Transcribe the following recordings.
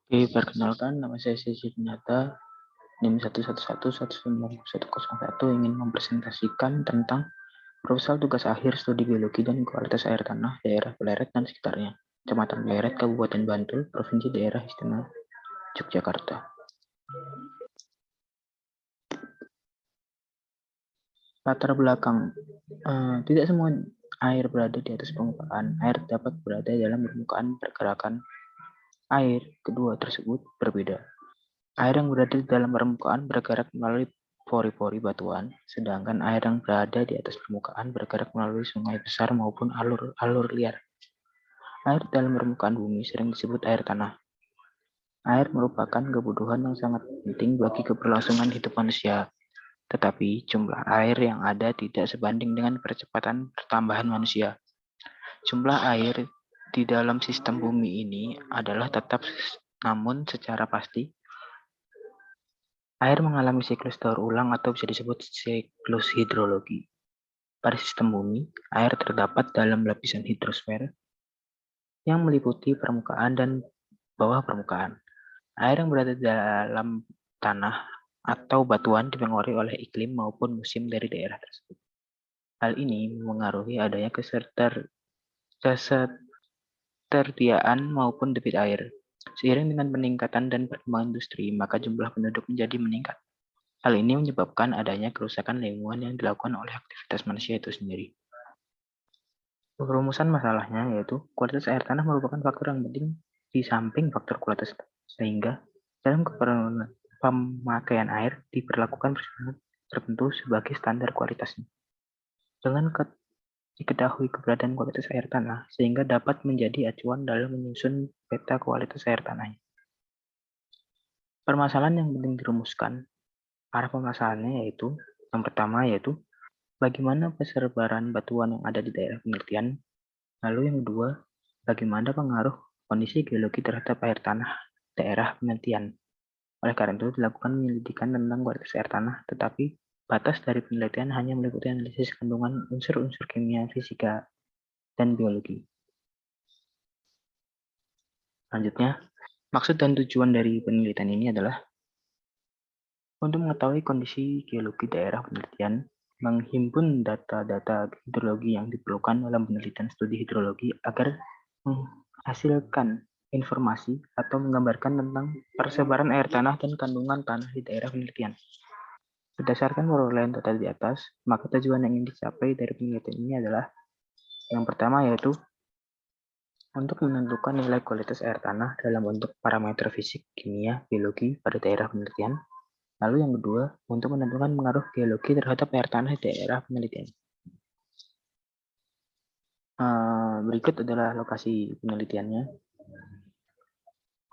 Oke, perkenalkan nama saya Sesi Nyata, NIM 111119101 ingin mempresentasikan tentang proposal tugas akhir studi biologi dan kualitas air tanah daerah Pleret dan sekitarnya, Kecamatan Pleret, Kabupaten Bantul, Provinsi Daerah Istimewa Yogyakarta. Latar belakang, tidak semua air berada di atas permukaan. Air dapat berada dalam permukaan pergerakan air kedua tersebut berbeda. Air yang berada di dalam permukaan bergerak melalui pori-pori batuan, sedangkan air yang berada di atas permukaan bergerak melalui sungai besar maupun alur liar. Air dalam permukaan bumi sering disebut air tanah. Air merupakan kebutuhan yang sangat penting bagi keberlangsungan hidup manusia. Tetapi jumlah air yang ada tidak sebanding dengan percepatan pertambahan manusia. Jumlah air di dalam sistem bumi ini adalah tetap, namun secara pasti air mengalami siklus daur ulang atau bisa disebut siklus hidrologi. Pada sistem bumi, air terdapat dalam lapisan hidrosfer yang meliputi permukaan dan bawah permukaan. Air yang berada dalam tanah atau batuan dipengaruhi oleh iklim maupun musim dari daerah tersebut. Hal ini mengaruhi adanya ketersediaan maupun debit air. Seiring dengan peningkatan dan perkembangan industri, maka jumlah penduduk menjadi meningkat. Hal ini menyebabkan adanya kerusakan lingkungan yang dilakukan oleh aktivitas manusia itu sendiri. Perumusan masalahnya yaitu kualitas air tanah merupakan faktor yang penting di samping faktor kualitas, sehingga dalam pemakaian air diperlakukan persyaratan tertentu sebagai standar kualitasnya. Dengan diketahui keberadaan kualitas air tanah, sehingga dapat menjadi acuan dalam menyusun peta kualitas air tanahnya. Permasalahan yang penting dirumuskan, arah permasalahannya yaitu, yang pertama yaitu, bagaimana persebaran batuan yang ada di daerah penelitian. Lalu yang kedua, bagaimana pengaruh kondisi geologi terhadap air tanah daerah penelitian. Oleh karena itu, dilakukan penyelidikan tentang kualitas air tanah, tetapi batas dari penelitian hanya meliputi analisis kandungan unsur-unsur kimia, fisika, dan biologi. Selanjutnya, maksud dan tujuan dari penelitian ini adalah untuk mengetahui kondisi geologi daerah penelitian, menghimpun data-data hidrologi yang diperlukan dalam penelitian studi hidrologi agar menghasilkan informasi atau menggambarkan tentang persebaran air tanah dan kandungan tanah di daerah penelitian. Berdasarkan perolehan data di atas, maka tujuan yang ingin dicapai dari penelitian ini adalah yang pertama yaitu untuk menentukan nilai kualitas air tanah dalam bentuk parameter fisik, kimia, biologi pada daerah penelitian. Lalu yang kedua, untuk menentukan pengaruh geologi terhadap air tanah di daerah penelitian. Berikut adalah lokasi penelitiannya.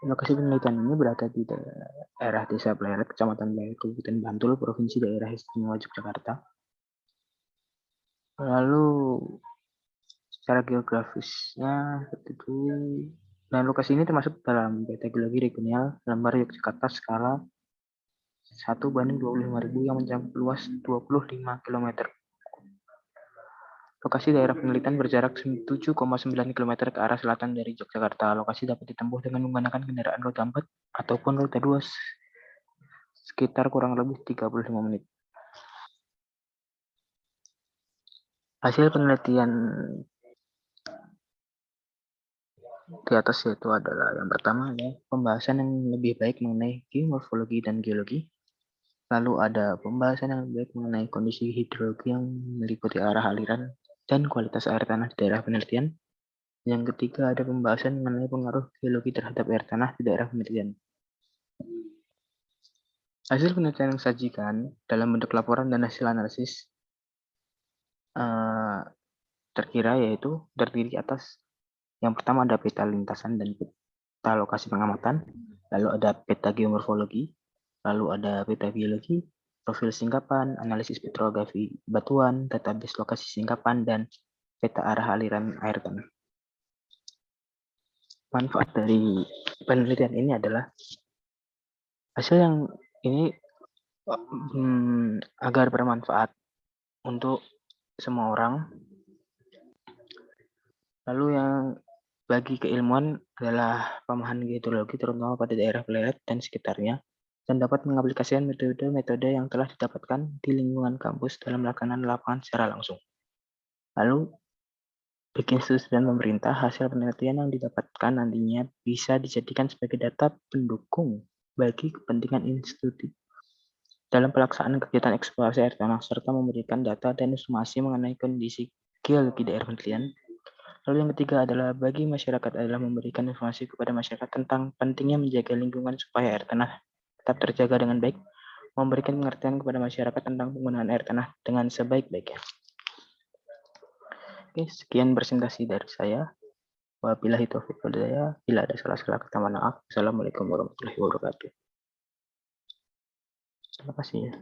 Lokasi penelitian ini berada di daerah Desa Pleret, Kecamatan Pleret, Kabupaten Bantul, Provinsi Daerah Istimewa Yogyakarta. Lalu secara geografisnya seperti itu. Dan lokasi ini termasuk dalam peta geologi regional lembar Yogyakarta skala 1/25.000 yang mencakup luas 25 km. Lokasi daerah penelitian berjarak 7,9 km ke arah selatan dari Yogyakarta. Lokasi dapat ditempuh dengan menggunakan kendaraan roda 4 ataupun roda 2 sekitar kurang lebih 35 menit. Hasil penelitian di atas yaitu adalah yang pertama adalah pembahasan yang lebih baik mengenai geomorfologi dan geologi. Lalu ada pembahasan yang lebih baik mengenai kondisi hidrologi yang meliputi arah aliran dan kualitas air tanah di daerah penelitian. Yang ketiga ada pembahasan mengenai pengaruh geologi terhadap air tanah di daerah penelitian. Hasil penelitian yang disajikan dalam bentuk laporan dan hasil analisis terdiri atas yang pertama ada peta lintasan dan peta lokasi pengamatan, lalu ada peta geomorfologi, lalu ada peta biologi, profil singkapan, analisis petrografi batuan, database lokasi singkapan, dan peta arah aliran air tanah. Manfaat dari penelitian ini adalah hasil yang ini agar bermanfaat untuk semua orang. Lalu yang bagi keilmuan adalah pemahaman hidrologi terutama pada daerah Pleret dan sekitarnya, dan dapat mengaplikasikan metode-metode yang telah didapatkan di lingkungan kampus dalam melakukan lapangan secara langsung. Lalu, bagi institusi dan pemerintah, hasil penelitian yang didapatkan nantinya bisa dijadikan sebagai data pendukung bagi kepentingan institusi dalam pelaksanaan kegiatan eksplorasi air tanah, serta memberikan data dan informasi mengenai kondisi geologi daerah penelitian. Lalu yang ketiga adalah bagi masyarakat adalah memberikan informasi kepada masyarakat tentang pentingnya menjaga lingkungan supaya air tanah tetap terjaga dengan baik, memberikan pengertian kepada masyarakat tentang penggunaan air tanah dengan sebaik-baiknya. Oke, sekian presentasi dari saya. Wabillahi taufiq wal hidayah. Bila ada salah-salah kata mohon maaf. Assalamualaikum warahmatullahi wabarakatuh. Terima kasih ya.